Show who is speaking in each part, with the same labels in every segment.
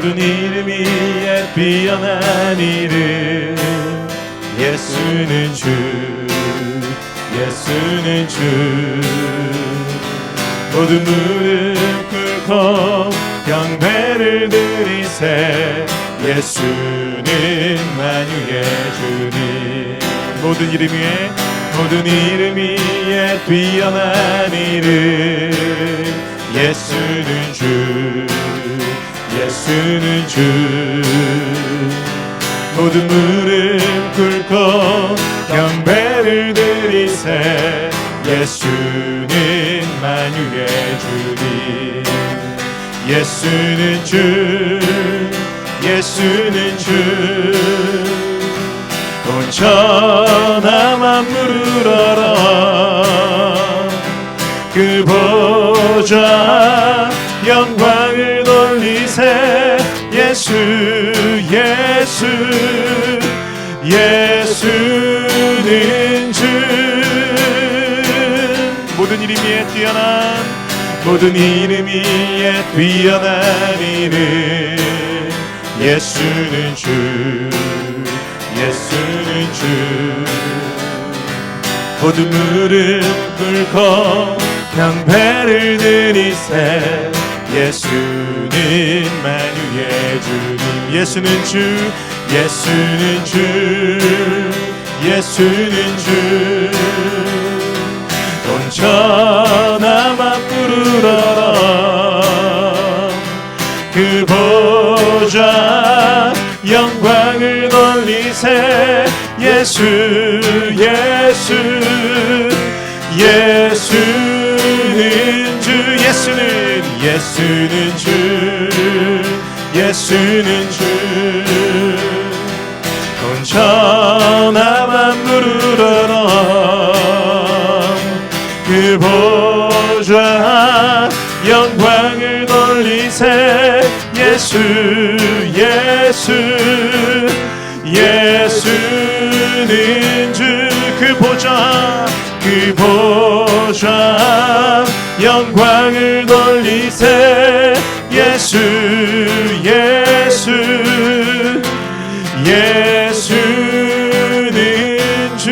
Speaker 1: 모든 이름 위에 뛰어난 이름 예수는 주 예수는 주 모든 무릎 꿇고 경배를 드리세 예수는 만유의 주님 모든 이름 위에 뛰어난 이름 예수는 주 예수는 주 모든 무릎 꿇고 경배를 드리세 예수는 만유의 주님 예수는 주 예수는 주 온 천하 만물을 알아 그 보좌 영광을 돌리세 예수 예수 예수는 주 모든 이름 위에 뛰어난 이름 예수는 주 예수는 주 모든 무릎 꿇고 경배를 드리세 예수는 만유의 주님 예수는 주 예수는 주 예수는 주 온 천하 만물을 알아 그 보좌 영광을 돌리세 예수 예수 예수는 주 예수는 주 예수는 주 온 천하 만물을 알아 그 보좌 영광을 돌리세 예수 예수 예수는 주 그 보좌 영광을 돌리세 예수 예수 예수는 주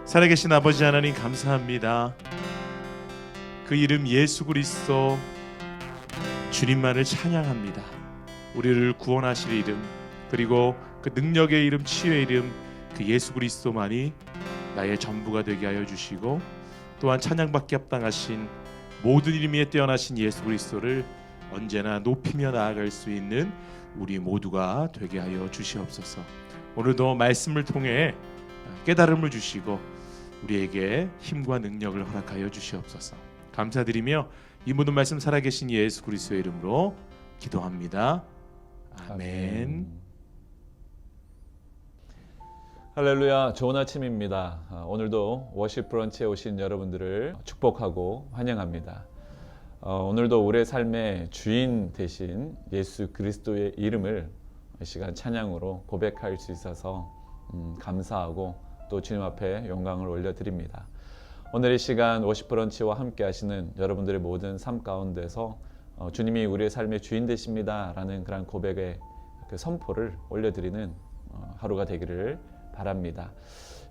Speaker 1: 살아계신 아버지 하나님 감사합니다. 그 이름 예수 그리스도 주님만을 찬양합니다. 우리를 구원하실 이름 그리고 그 능력의 이름 치유의 이름 그 예수 그리스도만이 나의 전부가 되게 하여 주시고 또한 찬양받기 합당하신 모든 이름 위에 뛰어나신 예수 그리스도를 언제나 높이며 나아갈 수 있는 우리 모두가 되게 하여 주시옵소서. 오늘도 말씀을 통해 깨달음을 주시고 우리에게 힘과 능력을 허락하여 주시옵소서. 감사드리며 이 모든 말씀 살아계신 예수 그리스도의 이름으로 기도합니다. 아멘.
Speaker 2: 할렐루야, 좋은 아침입니다. 오늘도 워십 브런치에 오신 여러분들을 축복하고 환영합니다. 오늘도 우리의 삶의 주인 되신 예수 그리스도의 이름을 이 시간 찬양으로 고백할 수 있어서 감사하고 또 주님 앞에 영광을 올려드립니다. 오늘 이 시간 워십 브런치와 함께 하시는 여러분들의 모든 삶 가운데서 주님이 우리의 삶의 주인 되십니다 라는 그런 고백의 그 선포를 올려드리는 하루가 되기를 바랍니다.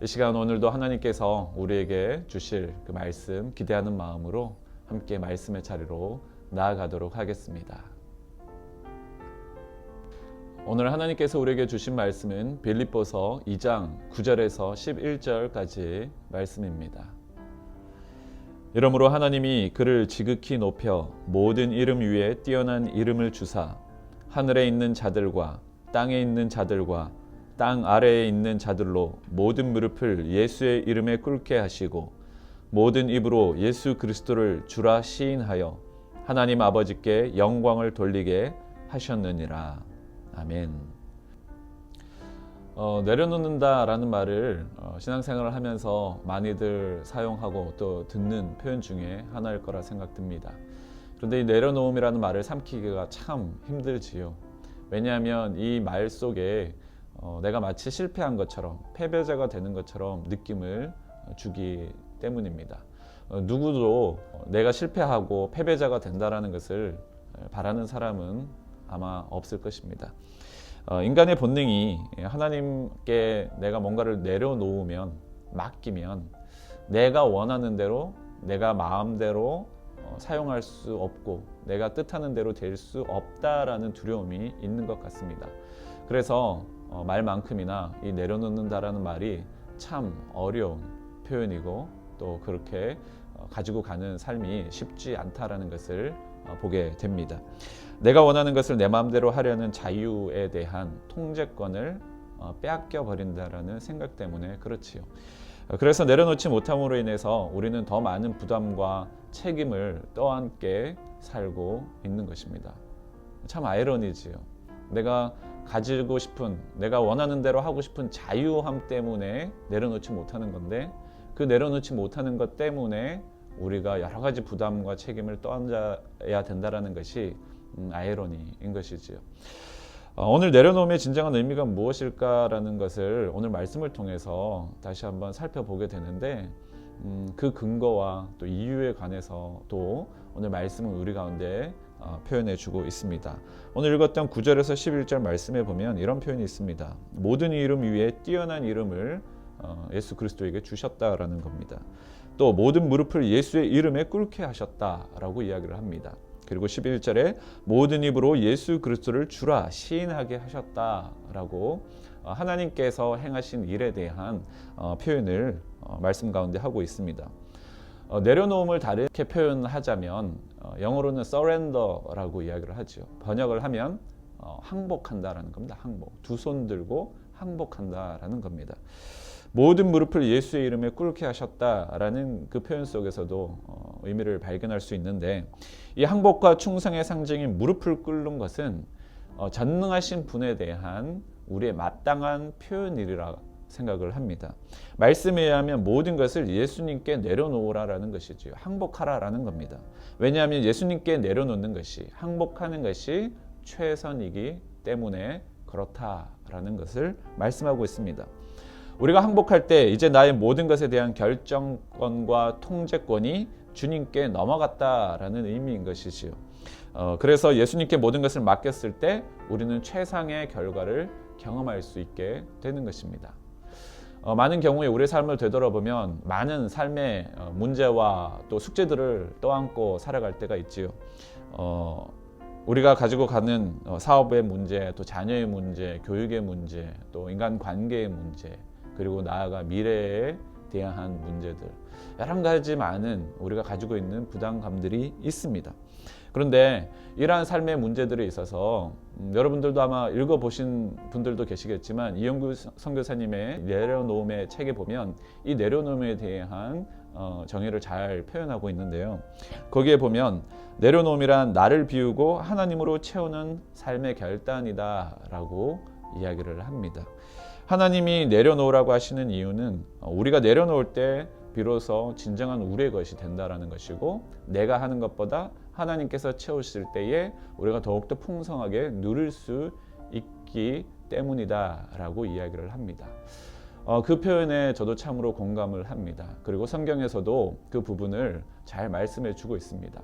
Speaker 2: 이 시간 오늘도 하나님께서 우리에게 주실 그 말씀 기대하는 마음으로 함께 말씀의 자리로 나아가도록 하겠습니다. 오늘 하나님께서 우리에게 주신 말씀은 빌립보서 2장 9절에서 11절까지 말씀입니다. 이러므로 하나님이 그를 지극히 높여 모든 이름 위에 뛰어난 이름을 주사 하늘에 있는 자들과 땅에 있는 자들과 땅 아래에 있는 자들로 모든 무릎을 예수의 이름에 꿇게 하시고 모든 입으로 예수 그리스도를 주라 시인하여 하나님 아버지께 영광을 돌리게 하셨느니라. 아멘. 내려놓는다라는 말을 신앙생활을 하면서 많이들 사용하고 또 듣는 표현 중에 하나일 거라 생각됩니다. 그런데 이 내려놓음이라는 말을 삼키기가 참 힘들지요. 왜냐하면 이 말 속에 내가 마치 실패한 것처럼 패배자가 되는 것처럼 느낌을 주기 때문입니다. 누구도 내가 실패하고 패배자가 된다라는 것을 바라는 사람은 아마 없을 것입니다. 인간의 본능이 하나님께 내가 뭔가를 내려놓으면, 맡기면 내가 원하는 대로, 내가 마음대로 사용할 수 없고 내가 뜻하는 대로 될 수 없다라는 두려움이 있는 것 같습니다. 그래서 말만큼이나 이 내려놓는다라는 말이 참 어려운 표현이고 또 그렇게 가지고 가는 삶이 쉽지 않다라는 것을 보게 됩니다. 내가 원하는 것을 내 마음대로 하려는 자유에 대한 통제권을 빼앗겨 버린다라는 생각 때문에 그렇지요. 그래서 내려놓지 못함으로 인해서 우리는 더 많은 부담과 책임을 떠안게 살고 있는 것입니다. 참 아이러니지요. 내가 가지고 싶은, 내가 원하는 대로 하고 싶은 자유함 때문에 내려놓지 못하는 건데, 그 내려놓지 못하는 것 때문에 우리가 여러 가지 부담과 책임을 떠안아야 된다는 것이 아이러니인 것이지요. 오늘 내려놓음의 진정한 의미가 무엇일까라는 것을 오늘 말씀을 통해서 다시 한번 살펴보게 되는데, 그 근거와 또 이유에 관해서 또 오늘 말씀은 우리 가운데 표현해 주고 있습니다. 오늘 읽었던 9절에서 11절 말씀에 보면 이런 표현이 있습니다. 모든 이름 위에 뛰어난 이름을 예수 그리스도에게 주셨다라는 겁니다. 또 모든 무릎을 예수의 이름에 꿇게 하셨다라고 이야기를 합니다. 그리고 11절에 모든 입으로 예수 그리스도를 주라 시인하게 하셨다라고 하나님께서 행하신 일에 대한 표현을 말씀 가운데 하고 있습니다. 내려놓음을 다르게 표현하자면 영어로는 surrender라고 이야기를 하죠. 번역을 하면 항복한다라는 겁니다. 항복. 두 손 들고 항복한다라는 겁니다. 모든 무릎을 예수의 이름에 꿇게 하셨다라는 그 표현 속에서도 의미를 발견할 수 있는데, 이 항복과 충성의 상징인 무릎을 꿇는 것은 전능하신 분에 대한 우리의 마땅한 표현이라 생각을 합니다. 말씀에 의하면 모든 것을 예수님께 내려놓으라라는 것이지요. 항복하라라는 겁니다. 왜냐하면 예수님께 내려놓는 것이, 항복하는 것이 최선이기 때문에 그렇다라는 것을 말씀하고 있습니다. 우리가 항복할 때 이제 나의 모든 것에 대한 결정권과 통제권이 주님께 넘어갔다라는 의미인 것이지요. 그래서 예수님께 모든 것을 맡겼을 때 우리는 최상의 결과를 경험할 수 있게 되는 것입니다. 많은 경우에 우리의 삶을 되돌아보면 많은 삶의 문제와 또 숙제들을 떠안고 살아갈 때가 있지요. 우리가 가지고 가는 사업의 문제, 또 자녀의 문제, 교육의 문제, 또 인간관계의 문제, 그리고 나아가 미래에 대한 문제들, 여러 가지 많은 우리가 가지고 있는 부담감들이 있습니다. 그런데 이러한 삶의 문제들에 있어서 여러분들도 아마 읽어보신 분들도 계시겠지만, 이영구 선교사님의 내려놓음의 책에 보면 이 내려놓음에 대한 정의를 잘 표현하고 있는데요. 거기에 보면 내려놓음이란 나를 비우고 하나님으로 채우는 삶의 결단이다 라고 이야기를 합니다. 하나님이 내려놓으라고 하시는 이유는 우리가 내려놓을 때 비로소 진정한 우리의 것이 된다라는 것이고, 내가 하는 것보다 하나님께서 채우실 때에 우리가 더욱더 풍성하게 누릴 수 있기 때문이다라고 이야기를 합니다. 그 표현에 저도 참으로 공감을 합니다. 그리고 성경에서도 그 부분을 잘 말씀해 주고 있습니다.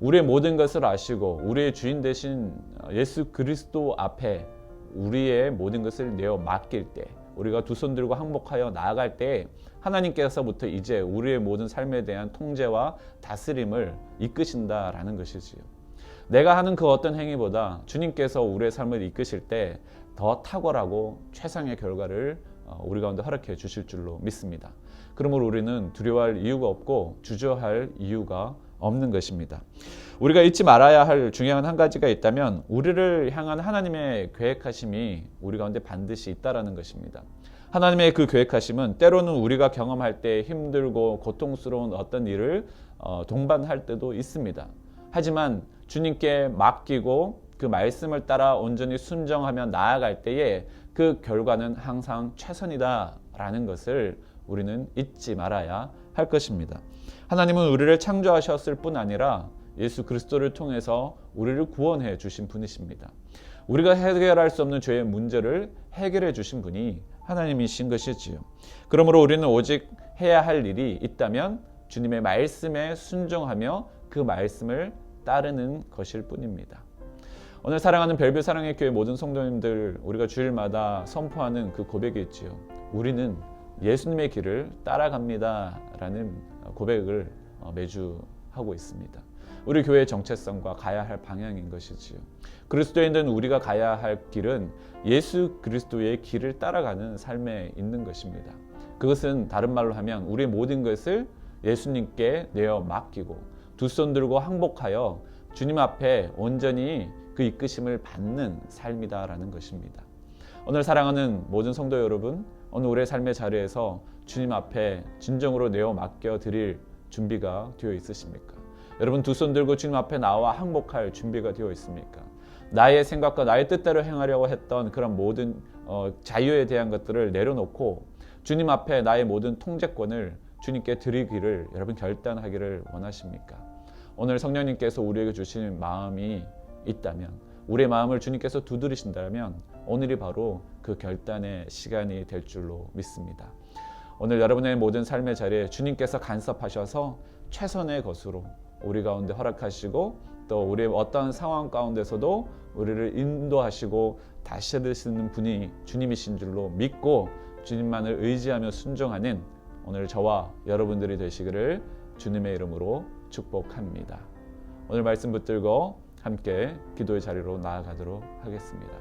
Speaker 2: 우리의 모든 것을 아시고 우리의 주인 되신 예수 그리스도 앞에 우리의 모든 것을 내어 맡길 때, 우리가 두 손 들고 항복하여 나아갈 때 하나님께서부터 이제 우리의 모든 삶에 대한 통제와 다스림을 이끄신다라는 것이지요. 내가 하는 그 어떤 행위보다 주님께서 우리의 삶을 이끄실 때 더 탁월하고 최상의 결과를 우리 가운데 허락해 주실 줄로 믿습니다. 그러므로 우리는 두려워할 이유가 없고 주저할 이유가 없는 것입니다. 우리가 잊지 말아야 할 중요한 한 가지가 있다면 우리를 향한 하나님의 계획하심이 우리 가운데 반드시 있다라는 것입니다. 하나님의 그 계획하심은 때로는 우리가 경험할 때 힘들고 고통스러운 어떤 일을 동반할 때도 있습니다. 하지만 주님께 맡기고 그 말씀을 따라 온전히 순종하며 나아갈 때에 그 결과는 항상 최선이다라는 것을 우리는 잊지 말아야 할 것입니다. 하나님은 우리를 창조하셨을 뿐 아니라 예수 그리스도를 통해서 우리를 구원해 주신 분이십니다. 우리가 해결할 수 없는 죄의 문제를 해결해 주신 분이 하나님이신 것이지요. 그러므로 우리는 오직 해야 할 일이 있다면 주님의 말씀에 순종하며 그 말씀을 따르는 것일 뿐입니다. 오늘 사랑하는 벨뷰 사랑의 교회 모든 성도님들, 우리가 주일마다 선포하는 그 고백이 있지요. 우리는 예수님의 길을 따라갑니다 라는 고백을 매주 하고 있습니다. 우리 교회의 정체성과 가야 할 방향인 것이지요. 그리스도인들은 우리가 가야 할 길은 예수 그리스도의 길을 따라가는 삶에 있는 것입니다. 그것은 다른 말로 하면 우리의 모든 것을 예수님께 내어 맡기고 두 손 들고 항복하여 주님 앞에 온전히 그 이끄심을 받는 삶이다라는 것입니다. 오늘 사랑하는 모든 성도 여러분, 오늘 우리의 삶의 자리에서 주님 앞에 진정으로 내어 맡겨 드릴 준비가 되어 있으십니까? 여러분 두 손 들고 주님 앞에 나와 항복할 준비가 되어 있습니까? 나의 생각과 나의 뜻대로 행하려고 했던 그런 모든 자유에 대한 것들을 내려놓고 주님 앞에 나의 모든 통제권을 주님께 드리기를 여러분 결단하기를 원하십니까? 오늘 성령님께서 우리에게 주신 마음이 있다면, 우리의 마음을 주님께서 두드리신다면 오늘이 바로 그 결단의 시간이 될 줄로 믿습니다. 오늘 여러분의 모든 삶의 자리에 주님께서 간섭하셔서 최선의 것으로 우리 가운데 허락하시고 또 우리의 어떤 상황 가운데서도 우리를 인도하시고 다스리시는 분이 주님이신 줄로 믿고 주님만을 의지하며 순종하는 오늘 저와 여러분들이 되시기를 주님의 이름으로 축복합니다. 오늘 말씀 붙들고 함께 기도의 자리로 나아가도록 하겠습니다.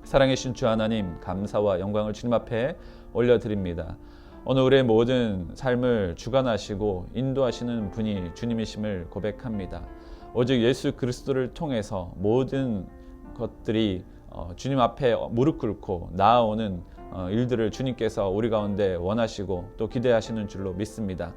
Speaker 2: 사랑의 주 하나님, 감사와 영광을 주님 앞에 올려드립니다. 오늘 우리의 모든 삶을 주관하시고 인도하시는 분이 주님이심을 고백합니다. 오직 예수 그리스도를 통해서 모든 것들이 주님 앞에 무릎 꿇고 나아오는 일들을 주님께서 우리 가운데 원하시고 또 기대하시는 줄로 믿습니다.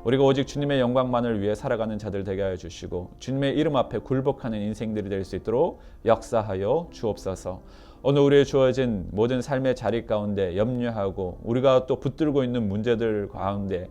Speaker 2: 우리가 오직 주님의 영광만을 위해 살아가는 자들 되게 하여 주시고 주님의 이름 앞에 굴복하는 인생들이 될 수 있도록 역사하여 주옵소서. 오늘 우리의 주어진 모든 삶의 자리 가운데 염려하고 우리가 또 붙들고 있는 문제들 가운데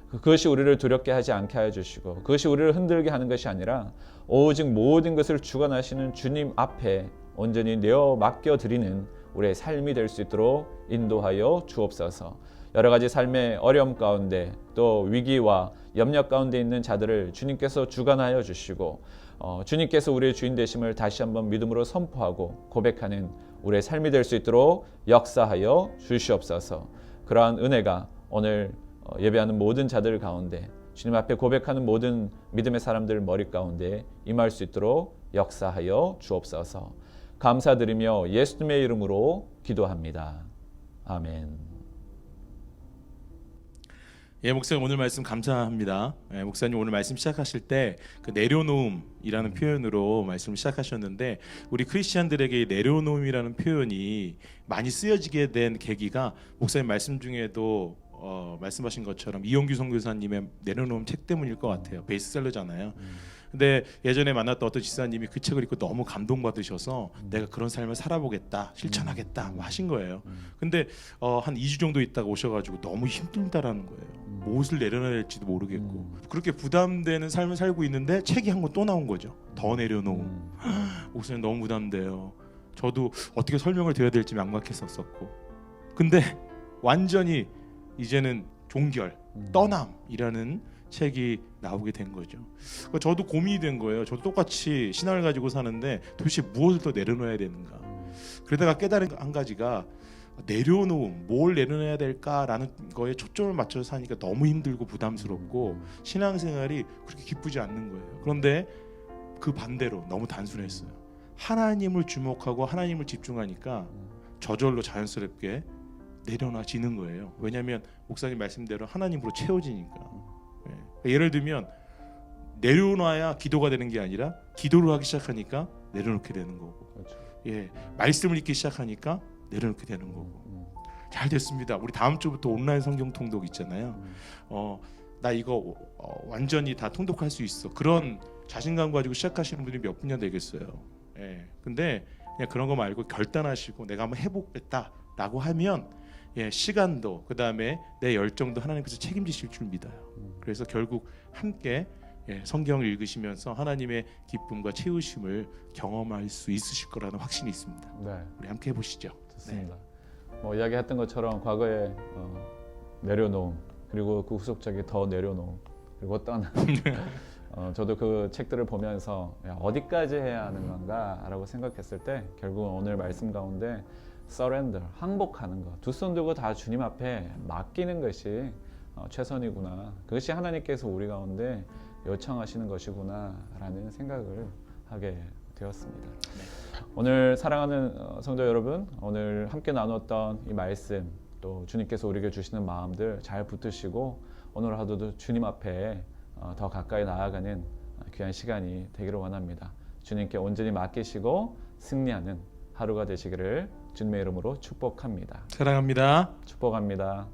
Speaker 2: 그것이 우리를 두렵게 하지 않게 하여 주시고 그것이 우리를 흔들게 하는 것이 아니라 오직 모든 것을 주관하시는 주님 앞에 온전히 내어 맡겨드리는 우리의 삶이 될 수 있도록 인도하여 주옵소서. 여러 가지 삶의 어려움 가운데 또 위기와 염려 가운데 있는 자들을 주님께서 주관하여 주시고 주님께서 우리의 주인 되심을 다시 한번 믿음으로 선포하고 고백하는 우리의 삶이 될 수 있도록 역사하여 주시옵소서. 그러한 은혜가 오늘 예배하는 모든 자들 가운데 주님 앞에 고백하는 모든 믿음의 사람들 머리 가운데 임할 수 있도록 역사하여 주옵소서. 감사드리며 예수님의 이름으로 기도합니다. 아멘.
Speaker 1: 예, 목사님 오늘 말씀 감사합니다. 예, 목사님 오늘 말씀 시작하실 때 그 내려놓음이라는 표현으로 말씀을 시작하셨는데 우리 크리스찬들에게 내려놓음이라는 표현이 많이 쓰여지게 된 계기가 목사님 말씀 중에도 말씀하신 것처럼 이용규 선교사님의 내려놓음 책 때문일 것 같아요. 베스트셀러잖아요. 근데 예전에 만났던 어떤 지사님이 그 책을 읽고 너무 감동받으셔서 내가 그런 삶을 살아보겠다, 실천하겠다 하신 거예요. 근데 한 2주 정도 있다가 오셔가지고 너무 힘들다라는 거예요. 무엇을 내려놔야 될지도 모르겠고 그렇게 부담되는 삶을 살고 있는데 책이 한 권 또 나온 거죠. 더 내려놓음. 목사님 너무 부담돼요. 저도 어떻게 설명을 드려야 될지 막막했었고 근데 완전히 이제는 종결, 떠남이라는 책이 나오게 된 거죠. 그러니까 저도 고민이 된 거예요. 저도 똑같이 신앙을 가지고 사는데 도대체 무엇을 더 내려놓아야 되는가. 그러다가 깨달은 한 가지가 내려놓음, 뭘 내려놔야 될까라는 거에 초점을 맞춰서 사니까 너무 힘들고 부담스럽고 신앙생활이 그렇게 기쁘지 않는 거예요. 그런데 그 반대로 너무 단순했어요. 하나님을 주목하고 하나님을 집중하니까 저절로 자연스럽게 내려놔지는 거예요. 왜냐하면 목사님 말씀대로 하나님으로 채워지니까. 예를 들면 내려놔야 기도가 되는 게 아니라 기도를 하기 시작하니까 내려놓게 되는 거고,
Speaker 2: 그렇죠.
Speaker 1: 예, 말씀을 읽기 시작하니까 내려놓게 되는 거고. 잘 됐습니다. 우리 다음 주부터 온라인 성경 통독 있잖아요. 나 이거 완전히 다 통독할 수 있어. 그런 자신감 가지고 시작하시는 분들이 몇 분이나 되겠어요. 예, 근데 그냥 그런 거 말고 결단하시고 내가 한번 해보겠다라고 하면 예, 시간도 그 다음에 내 열정도 하나님께서 책임지실 줄 믿어요. 그래서 결국 함께 성경을 읽으시면서 하나님의 기쁨과 채우심을 경험할 수 있으실 거라는 확신이 있습니다.
Speaker 2: 네.
Speaker 1: 우리 함께 해보시죠.
Speaker 2: 좋습니다. 뭐 이야기했던 것처럼 과거에 내려놓음, 그리고 그 후속작이 더 내려놓음, 그리고 떠나. 저도 그 책들을 보면서 야, 어디까지 해야 하는 건가라고 생각했을 때 결국 오늘 말씀 가운데 surrender, 항복하는 것, 두 손 들고 다 주님 앞에 맡기는 것이 최선이구나. 그것이 하나님께서 우리 가운데 요청하시는 것이구나라는 생각을 하게 되었습니다. 오늘 사랑하는 성도 여러분, 오늘 함께 나눴던 이 말씀, 또 주님께서 우리에게 주시는 마음들 잘 붙드시고 오늘 하루도 주님 앞에 더 가까이 나아가는 귀한 시간이 되기를 원합니다. 주님께 온전히 맡기시고 승리하는 하루가 되시기를 주님의 이름으로 축복합니다.
Speaker 1: 사랑합니다.
Speaker 2: 축복합니다.